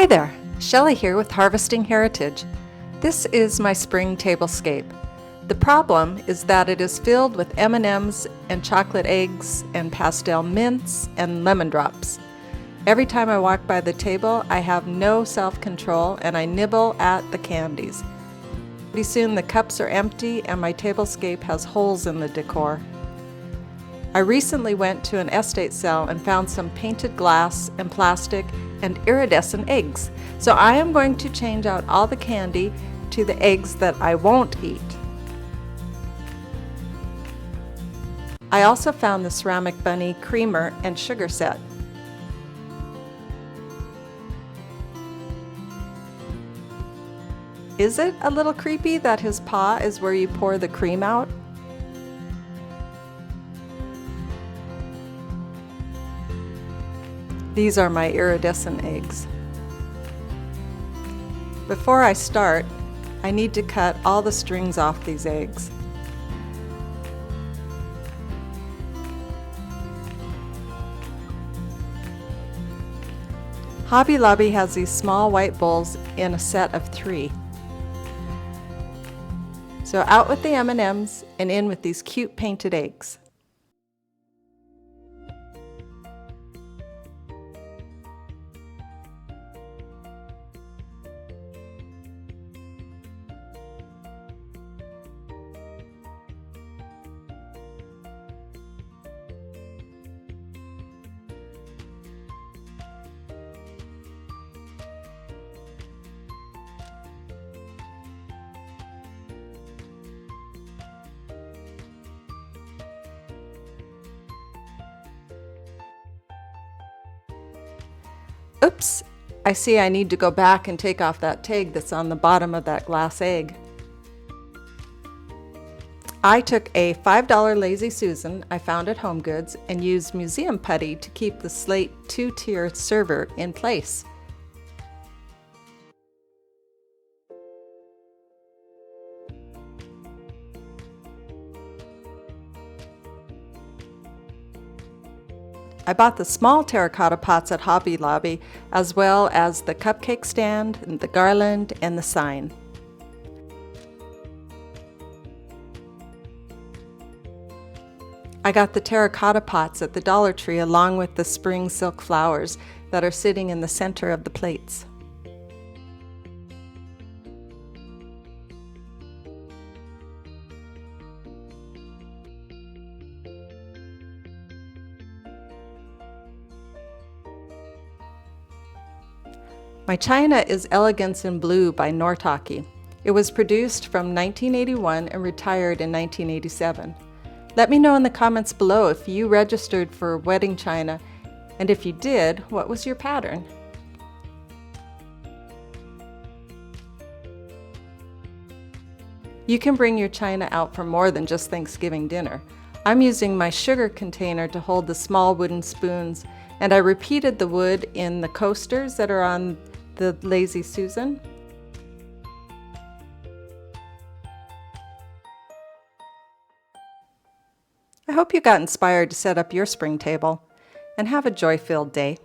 Hi there, Shelley here with Harvesting Heritage. This is my spring tablescape. The problem is that it is filled with M&Ms and chocolate eggs and pastel mints and lemon drops. Every time I walk by the table, I have no self-control and I nibble at the candies. Pretty soon the cups are empty and my tablescape has holes in the decor. I recently went to an estate sale and found some painted glass and plastic and iridescent eggs. So I am going to change out all the candy to the eggs that I won't eat. I also found the ceramic bunny creamer and sugar set. Is it a little creepy that his paw is where you pour the cream out? These are my iridescent eggs. Before I start, I need to cut all the strings off these eggs. Hobby Lobby has these small white bowls in a set of 3. So out with the M&Ms and in with these cute painted eggs. Oops, I see I need to go back and take off that tag that's on the bottom of that glass egg. I took a $5 Lazy Susan I found at HomeGoods and used museum putty to keep the slate 2-tier server in place. I bought the small terracotta pots at Hobby Lobby, as well as the cupcake stand, and the garland, and the sign. I got the terracotta pots at the Dollar Tree along with the spring silk flowers that are sitting in the center of the plates. My china is Elegance in Blue by Nortaki. It was produced from 1981 and retired in 1987. Let me know in the comments below if you registered for wedding china, and if you did, what was your pattern? You can bring your china out for more than just Thanksgiving dinner. I'm using my sugar container to hold the small wooden spoons, and I repeated the wood in the coasters that are on the Lazy Susan. I hope you got inspired to set up your spring table, and have a joy-filled day.